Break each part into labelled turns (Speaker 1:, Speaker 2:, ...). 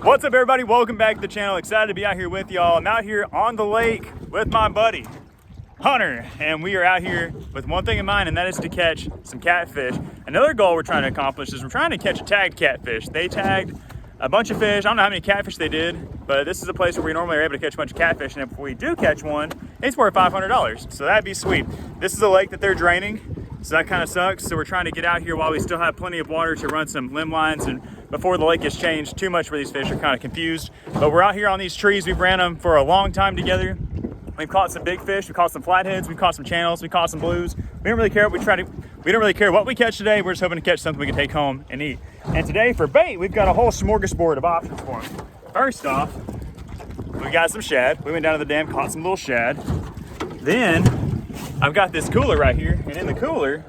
Speaker 1: What's up, everybody? Welcome back to the channel. Excited to be out here with y'all. I'm out here on the lake with my buddy Hunter, and we are out here with one thing in mind, and that is to catch some catfish. Another goal we're trying to accomplish is we're trying to catch a tagged catfish. They tagged a bunch of fish. I don't know how many catfish they did, but this is a place where we normally are able to catch a bunch of catfish, and if we do catch one, it's worth $500. So that'd be sweet. This is a lake that they're draining, so that kind of sucks. So we're trying to get out here while we still have plenty of water to run some limb lines, and before the lake has changed too much where these fish are kind of confused. But we're out here on these trees. We've ran them for a long time together. We've caught some big fish, we caught some flatheads, we caught some channels, we caught some blues. We don't really care what we don't really care what we catch today. We're just hoping to catch something we can take home and eat. And today for bait, we've got a whole smorgasbord of options for them. First off, we got some shad. We went down to the dam, caught some little shad. Then I've got this cooler right here, and in the cooler,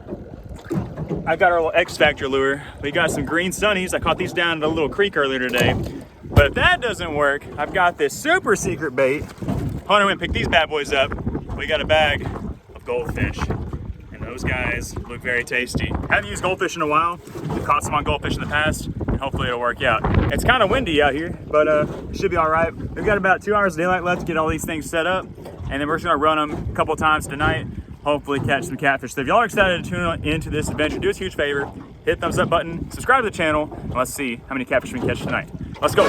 Speaker 1: I've got our little X Factor lure. We got some green sunnies. I caught these down at a little creek earlier today. But if that doesn't work, I've got this super secret bait. Hunter went and picked these bad boys up. We got a bag of goldfish, and those guys look very tasty. Haven't used goldfish in a while. We've caught some on goldfish in the past, and hopefully it'll work out. It's kind of windy out here, but it should be all right. We've got about 2 hours of daylight left to get all these things set up, and then we're just gonna run them a couple times tonight, hopefully catch some catfish. So if y'all are excited to tune into this adventure, do us a huge favor, hit the thumbs up button, subscribe to the channel, and let's see how many catfish we can catch tonight. Let's go.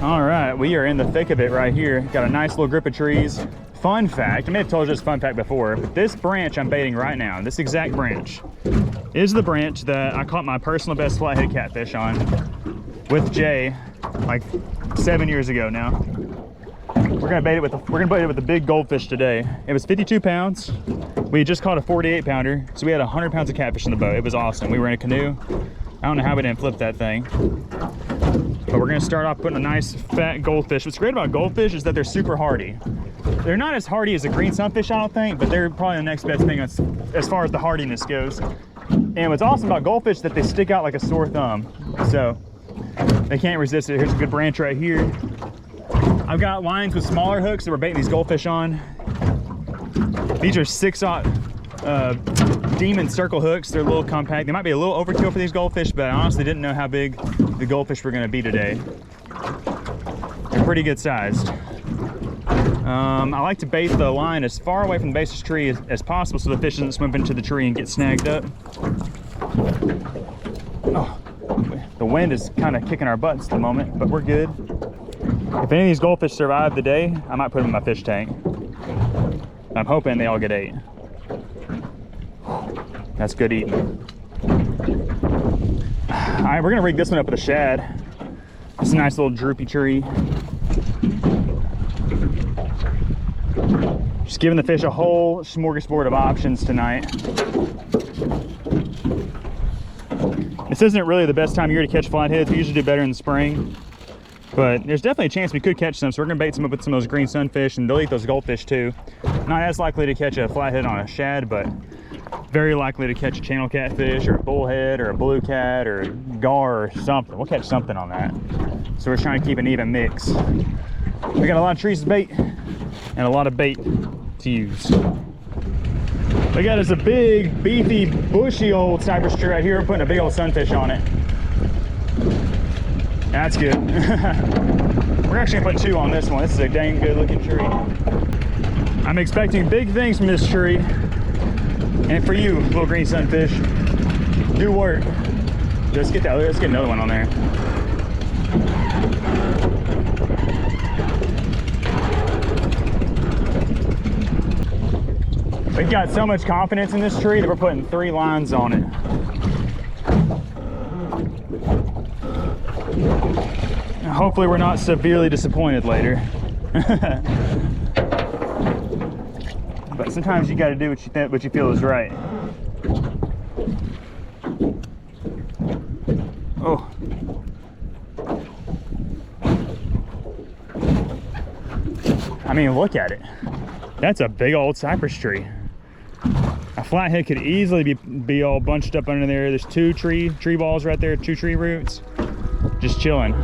Speaker 1: All right, we are in the thick of it right here. Got a nice little group of trees. Fun fact, I may have told you this fun fact before, but this branch I'm baiting right now, this exact branch, is the branch that I caught my personal best flathead catfish on with Jay like 7 years ago now. We're gonna bait it with the big goldfish today. It was 52 pounds. We just caught a 48 pounder, so we had 100 pounds of catfish in the boat. It was awesome. We were in a canoe. I don't know how we didn't flip that thing. But we're gonna start off putting a nice fat goldfish. What's great about goldfish is that they're super hardy. They're not as hardy as a green sunfish, I don't think, but they're probably the next best thing as far as the hardiness goes. And what's awesome about goldfish is that they stick out like a sore thumb. So they can't resist it. Here's a good branch right here. I've got lines with smaller hooks that we're baiting these goldfish on. These are 6/0 Demon circle hooks. They're a little compact. They might be a little overkill for these goldfish, but I honestly didn't know how big the goldfish were gonna be today. They're pretty good sized. I like to bait the line as far away from the base of the tree as possible so the fish doesn't swim into the tree and get snagged up. Oh, the wind is kind of kicking our butts at the moment, but we're good. If any of these goldfish survive the day, I might put them in my fish tank. I'm hoping they all get ate. That's good eating. All right, we're gonna rig this one up with a shad. It's a nice little droopy tree. Just giving the fish a whole smorgasbord of options tonight. This isn't really the best time of year to catch flatheads. We usually do better in the spring, but there's definitely a chance we could catch some, so we're gonna bait some up with some of those green sunfish, and they'll eat those goldfish too. Not as likely to catch a flathead on a shad, but very likely to catch a channel catfish or a bullhead or a blue cat or a gar or something. We'll catch something on that. So we're trying to keep an even mix. We got a lot of trees to bait and a lot of bait to use. We got us a big, beefy, bushy old cypress tree right here. We're putting a big old sunfish on it. That's good. We're actually gonna put 2 on this one. This is a dang good looking tree. I'm expecting big things from this tree. And for you, little green sunfish, do work. Let's get another one on there. We've got so much confidence in this tree that we're putting 3 lines on it. Hopefully we're not severely disappointed later. But sometimes you got to do what you feel is right. Oh. I mean, look at it. That's a big old cypress tree. A flathead could easily be all bunched up under there. There's two tree balls right there, two tree roots, just chilling.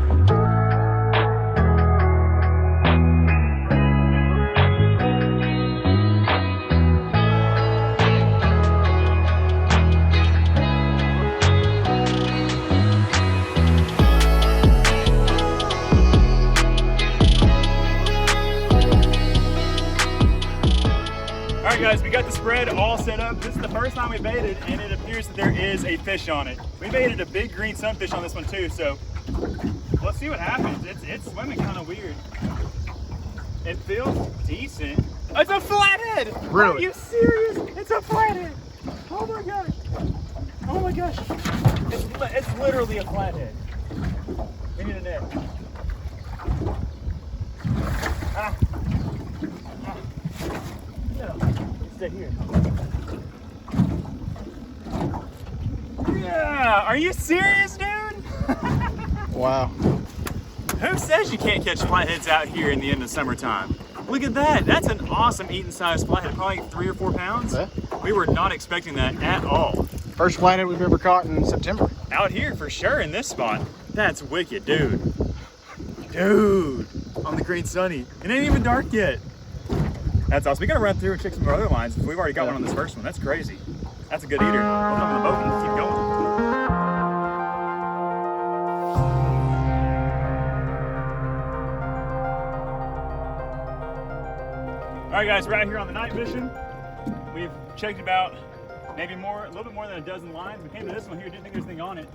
Speaker 2: All right, guys, we got the spread all set up. This is the first time we baited, and it appears that there is a fish on it. We baited a big green sunfish on this one too, so let's see what happens. It's swimming kind of weird. It feels decent. It's a flathead!
Speaker 1: Really?
Speaker 2: Are you serious? It's a flathead! Oh my gosh! Oh my gosh! It's literally a flathead. We need a net. Ah. Stay here. Yeah, are you serious, dude?
Speaker 3: Wow.
Speaker 2: Who says you can't catch flatheads out here in the end of summertime? Look at that. That's an awesome eating size flathead, probably 3 or 4 pounds.
Speaker 3: Yeah.
Speaker 2: We were not expecting that at all.
Speaker 3: First flathead we've ever caught in September.
Speaker 2: Out here for sure in this spot. That's wicked, dude. Dude, on the green sunny. It ain't even dark yet. That's awesome. We gotta run through and check some of our other lines. We've already got one on this first one. That's crazy. That's a good eater. We'll jump on the boat and keep going. All right, guys, we're out here on the night mission. We've checked about maybe a little bit more than a dozen lines. We came to this one here, didn't think there was anything on it,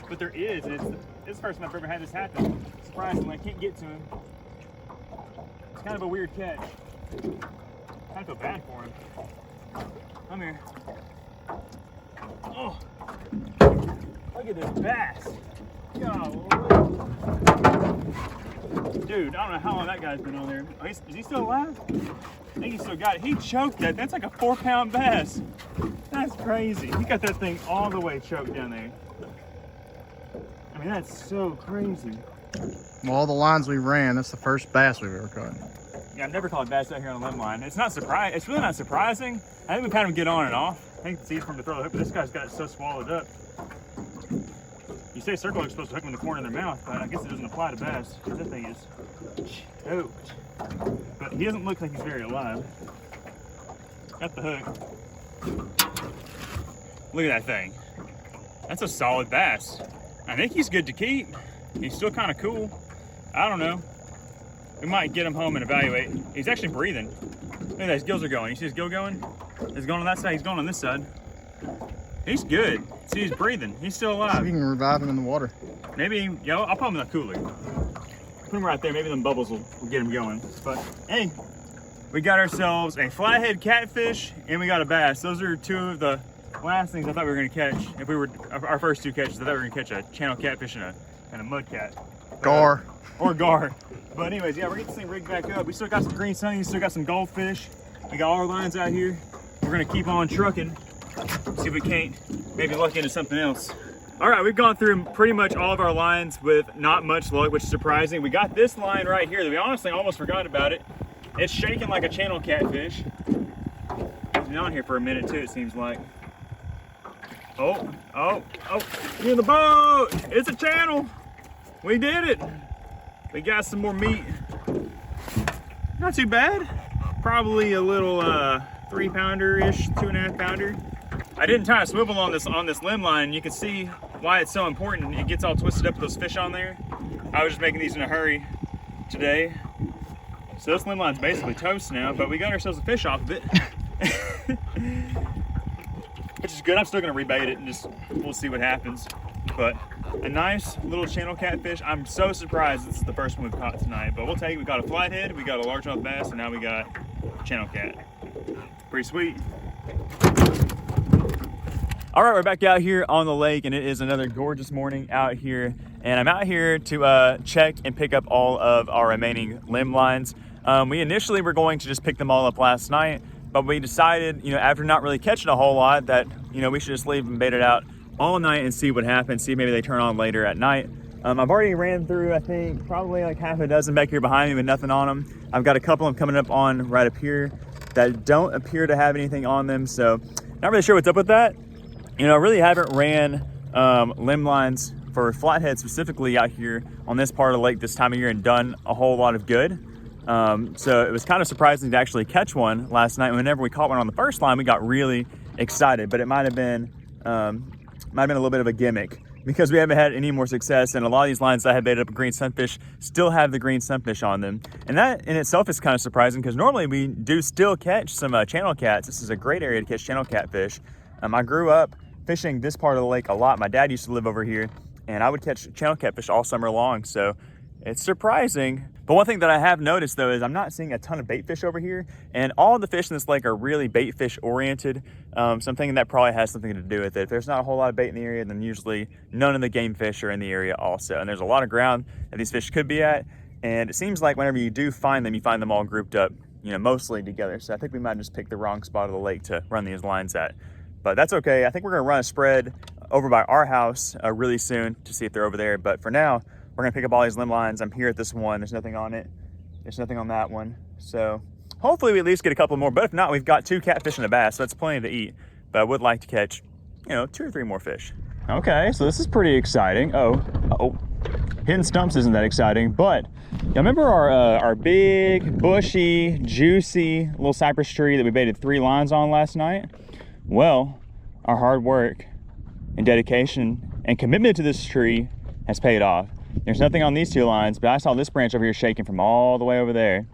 Speaker 2: but there is. And it's the first time I've ever had this happen. Surprisingly, I can't get to him. It's kind of a weird catch. I feel bad for him. Come here. Oh, look at this bass. Golly. Dude, I don't know how long that guy's been on there. Oh, is he still alive? I think he still got it. He choked that. That's like a 4-pound bass. That's crazy. He got that thing all the way choked down there. I mean, that's so crazy.
Speaker 3: Well, all the lines we ran, that's the first bass we've ever caught.
Speaker 2: Yeah, I've never caught bass out here on a limb line. It's really not surprising. I think we've had them get on and off. I think it's easy for them to throw the hook, but this guy's got it so swallowed up. You say circle hook's supposed to hook them in the corner of their mouth, but I guess it doesn't apply to bass, because that thing is choked. But he doesn't look like he's very alive. Got the hook. Look at that thing. That's a solid bass. I think he's good to keep. He's still kind of cool. I don't know. We might get him home and evaluate. He's actually breathing. Look at that, his gills are going. You see his gill going? He's going on that side, he's going on this side. He's good. See, he's breathing. He's still alive.
Speaker 3: See if you can revive him in the water.
Speaker 2: Maybe, I'll put him in the cooler. Put him right there, maybe them bubbles will get him going. But hey, we got ourselves a flathead catfish and we got a bass. Those are two of the last things I thought we were gonna catch. If we were, our first two catches, I thought we were gonna catch a channel catfish and a mud cat.
Speaker 3: Gar.
Speaker 2: Or gar. But anyways, yeah, we're getting this thing rigged back up. We still got some green sunnies, still got some goldfish. We got all our lines out here. We're gonna keep on trucking. See if we can't maybe luck into something else. All right, we've gone through pretty much all of our lines with not much luck, which is surprising. We got this line right here that we honestly almost forgot about it. It's shaking like a channel catfish. It's been on here for a minute too, it seems like. Oh, in the boat. It's a channel. We did it. We got some more meat. Not too bad. Probably a little 3-pounder-ish, 2.5-pounder. I didn't tie a swivel on this limb line. You can see why it's so important. It gets all twisted up with those fish on there. I was just making these in a hurry today. So this limb line's basically toast now, but we got ourselves a fish off of it. Which is good. I'm still gonna rebait it and we'll see what happens. But a nice little channel catfish. I'm so surprised this is the first one we've caught tonight, but we'll take it. We got a flathead, we got a largemouth bass, and now we got channel cat. Pretty sweet. All right, we're back out here on the lake, and it is another gorgeous morning out here. And I'm out here to check and pick up all of our remaining limb lines. We initially were going to just pick them all up last night, but we decided, after not really catching a whole lot, that, we should just leave them baited out all night and see what happens, see if maybe they turn on later at night. I've already ran through, I think, probably like half a dozen back here behind me with nothing on them. I've got a couple of them coming up on right up here.
Speaker 1: that don't appear to have anything on them. So not really sure what's up with that. You know, I really haven't ran limb lines for flathead specifically out here on this part of the lake this time of year and done a whole lot of good. So it was kind of surprising to actually catch one last night. Whenever we caught one on the first line, we got really excited, but it might have been a little bit of a gimmick because we haven't had any more success. And a lot of these lines that I have baited up with green sunfish still have the green sunfish on them. And that in itself is kind of surprising because normally we do still catch some channel cats. This is a great area to catch channel catfish. I grew up fishing this part of the lake a lot. My dad used to live over here and I would catch channel catfish all summer long. So it's surprising. But one thing that I have noticed though is I'm not seeing a ton of bait fish over here, and all of the fish in this lake are really bait fish oriented. So I'm thinking that probably has something to do with it. If there's not a whole lot of bait in the area, then usually none of the game fish are in the area also. And there's a lot of ground that these fish could be at. And it seems like whenever you do find them, you find them all grouped up, you know, mostly together. So I think we might just pick the wrong spot of the lake to run these lines at. But that's okay. I think we're gonna run a spread over by our house really soon to see if they're over there. But for now, we're gonna pick up all these limb lines. I'm here at this one. There's nothing on it. There's nothing on that one. So hopefully we at least get a couple more. But if not, we've got 2 catfish and a bass. So that's plenty to eat. But I would like to catch, you know, 2 or 3 more fish. Okay, so this is pretty exciting. Oh, hitting stumps isn't that exciting. But you remember our big, bushy, juicy little cypress tree that we baited 3 lines on last night? Well, our hard work and dedication and commitment to this tree has paid off. There's nothing on these 2 lines, but I saw this branch over here shaking from all the way over there.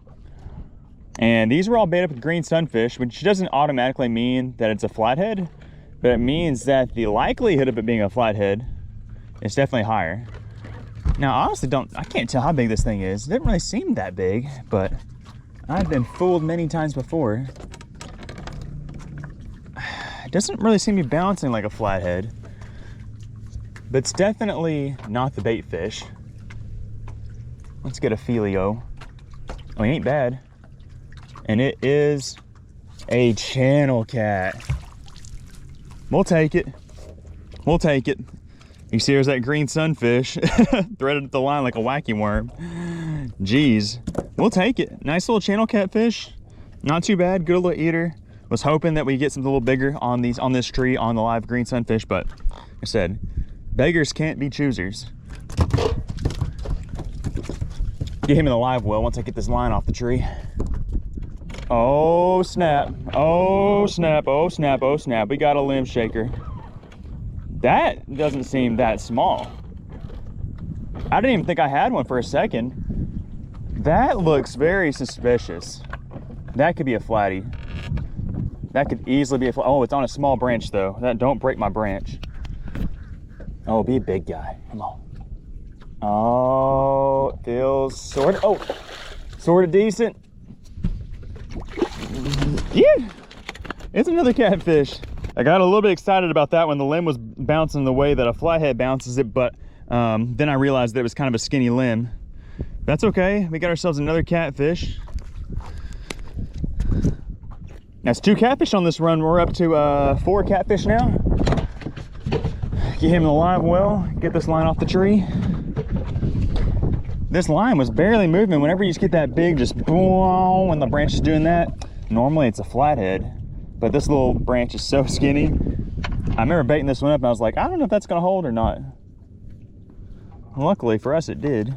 Speaker 1: And these were all baited up with green sunfish, which doesn't automatically mean that it's a flathead, but it means that the likelihood of it being a flathead is definitely higher. Now, I honestly I can't tell how big this thing is. It didn't really seem that big, but I've been fooled many times before. It doesn't really seem to be bouncing like a flathead, but it's definitely not the bait fish. Let's get a feelio. Oh, he ain't bad. And it is a channel cat. We'll take it. We'll take it. You see there's that green sunfish threaded up the line like a wacky worm. Jeez, we'll take it. Nice little channel catfish. Not too bad, good little eater. Was hoping that we get something a little bigger on this tree on the live green sunfish, but like I said, beggars can't be choosers. Get him in the live well once I get this line off the tree. Oh snap, oh snap, oh snap, oh snap. We got a limb shaker. That doesn't seem that small. I didn't even think I had one for a second. That looks very suspicious. That could be a flatty. That could easily be a oh, it's on a small branch though. Don't break my branch. Oh, be a big guy. Come on. Oh, it feels sort of decent. Yeah, it's another catfish. I got a little bit excited about that when the limb was bouncing the way that a flathead bounces it, but then I realized that it was kind of a skinny limb. That's okay. We got ourselves another catfish. That's 2 catfish on this run. We're up to 4 catfish now. Get him in the live well, get this line off the tree. This line was barely moving. Whenever you just get that big, just boom, when the branch is doing that, normally it's a flathead, but this little branch is so skinny. I remember baiting this one up and I was like, I don't know if that's gonna hold or not. Luckily for us, it did.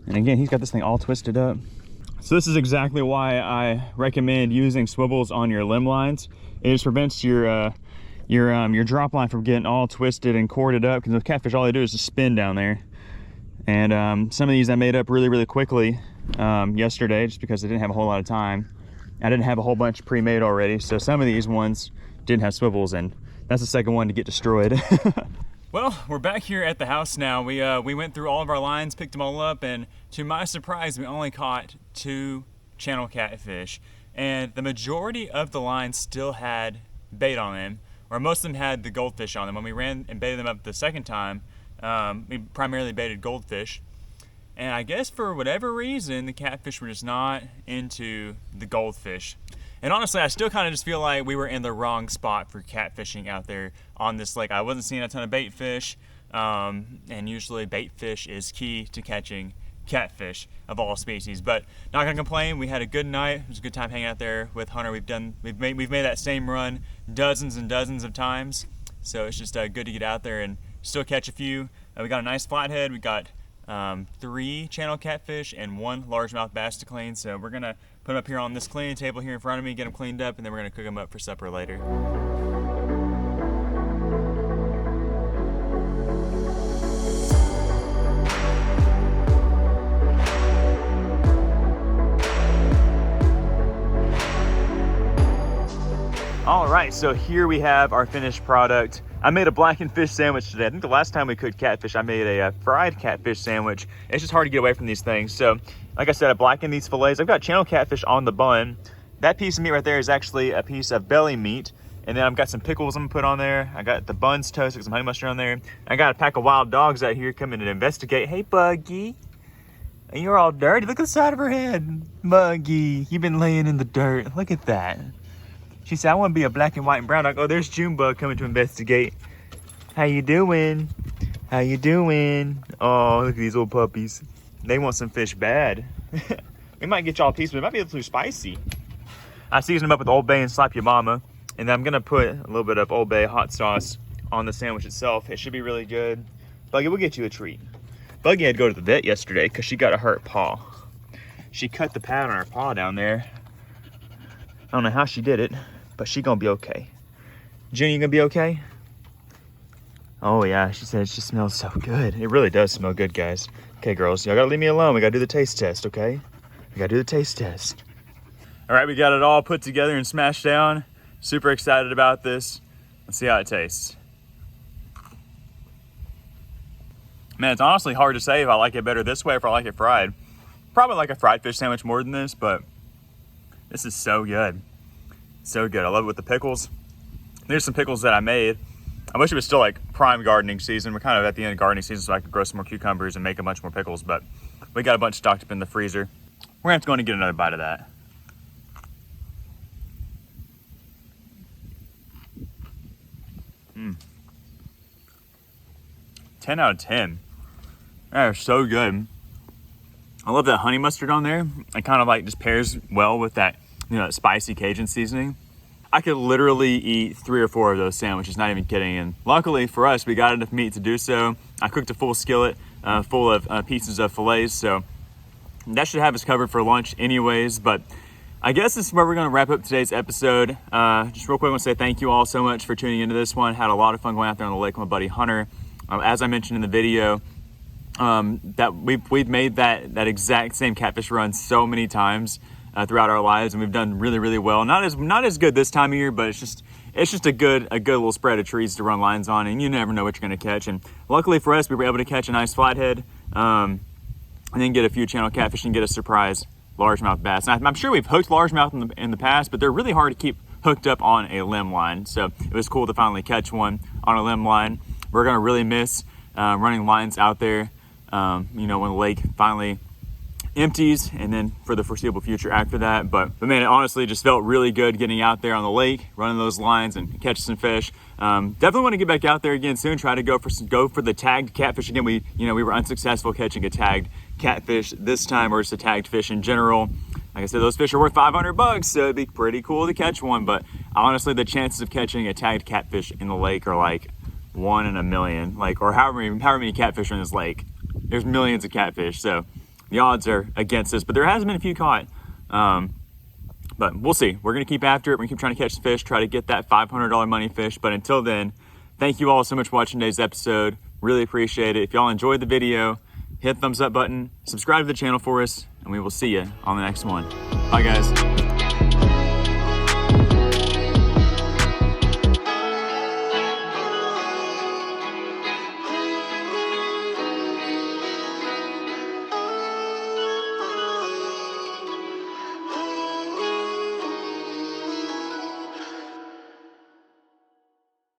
Speaker 1: And again, he's got this thing all twisted up. So this is exactly why I recommend using swivels on your limb lines. It just prevents your drop line from getting all twisted and corded up, because the catfish, all they do is just spin down there. And some of these I made up really quickly yesterday, just because I didn't have a whole lot of time. I didn't have a whole bunch pre-made already, so some of these ones didn't have swivels, and that's the second one to get destroyed. Well, we're back here at the house now. We went through all of our lines, picked them all up, and to my surprise, we only caught 2 channel catfish. And the majority of the lines still had bait on them, or most of them had the goldfish on them. When we ran and baited them up the second time, we primarily baited goldfish. And I guess for whatever reason, the catfish were just not into the goldfish. And honestly, I still kind of just feel like we were in the wrong spot for catfishing out there on this lake. I wasn't seeing a ton of bait fish, and usually bait fish is key to catching catfish of all species. But not gonna complain. We had a good night. It was a good time hanging out there with Hunter. We've made that same run dozens and dozens of times. So it's just good to get out there and still catch a few. We got a nice flathead. We got 3 channel catfish and 1 largemouth bass to clean. So we're gonna put them up here on this cleaning table here in front of me, get them cleaned up, and then we're gonna cook them up for supper later. All right, so here we have our finished product. I made a blackened fish sandwich today. I think the last time we cooked catfish, I made a fried catfish sandwich. It's just hard to get away from these things. So, like I said, I blackened these fillets. I've got channel catfish on the bun. That piece of meat right there is actually a piece of belly meat. And then I've got some pickles I'm gonna put on there. I got the buns toasted, some honey mustard on there. I got a pack of wild dogs out here coming to investigate. Hey, Buggy. You're all dirty. Look at the side of her head. Buggy, you've been laying in the dirt. Look at that. She said, I want to be a black and white and brown dog. Oh, there's Junebug coming to investigate. How you doing? How you doing? Oh, look at these little puppies. They want some fish bad. We might get y'all a piece, but it might be a little too spicy. I seasoned them up with Old Bay and Slap Your Mama. And then I'm going to put a little bit of Old Bay hot sauce on the sandwich itself. It should be really good. Buggy, we'll get you a treat. Buggy had to go to the vet yesterday because she got a hurt paw. She cut the pad on her paw down there. I don't know how she did it, but she gonna be okay. Junior, you gonna be okay? Oh yeah, she said she smells so good. It really does smell good, guys. Okay, girls, y'all gotta leave me alone. We gotta do the taste test, okay? We gotta do the taste test. All right, we got it all put together and smashed down. Super excited about this. Let's see how it tastes. Man, it's honestly hard to say if I like it better this way or if I like it fried. Probably like a fried fish sandwich more than this, but this is so good. So good. I love it with the pickles. There's some pickles that I made. I wish it was still like prime gardening season. We're kind of at the end of gardening season, so I could grow some more cucumbers and make a bunch more pickles, but we got a bunch stocked up in the freezer. We're gonna have to go and get another bite of that. Mm. 10 out of 10. They're so good. I love that honey mustard on there. It kind of like just pairs well with that, you know, that spicy Cajun seasoning. I could literally eat 3 or 4 of those sandwiches, not even kidding. And luckily for us, we got enough meat to do so. I cooked a full skillet full of pieces of fillets, so that should have us covered for lunch anyways. But I guess this is where we're gonna wrap up today's episode. Just real quick, I wanna say thank you all so much for tuning into this one. Had a lot of fun going out there on the lake with my buddy Hunter. As I mentioned in the video, that we've made that exact same catfish run so many times throughout our lives, and we've done really, really well. Not as good this time of year, but it's just a good little spread of trees to run lines on, and you never know what you're gonna catch. And luckily for us, we were able to catch a nice flathead, and then get a few channel catfish and get a surprise largemouth bass. And I'm sure we've hooked largemouth in the past, but they're really hard to keep hooked up on a limb line. So it was cool to finally catch one on a limb line. We're gonna really miss running lines out there, you know, when the lake finally empties, and then for the foreseeable future after that. But man, it honestly just felt really good getting out there on the lake, running those lines and catching some fish. Definitely want to get back out there again soon. Try to go for the tagged catfish again. We were unsuccessful catching a tagged catfish this time, or just a tagged fish in general. Like I said, those fish are worth $500, so it'd be pretty cool to catch one. But honestly, the chances of catching a tagged catfish in the lake are like 1 in a million, or however many catfish are in this lake. There's millions of catfish, so the odds are against us, but there has been a few caught. But we'll see. We're gonna keep after it. We're gonna keep trying to catch fish, try to get that $500 money fish. But until then, thank you all so much for watching today's episode. Really appreciate it. If y'all enjoyed the video, hit the thumbs up button, subscribe to the channel for us, and we will see you on the next one. Bye, guys.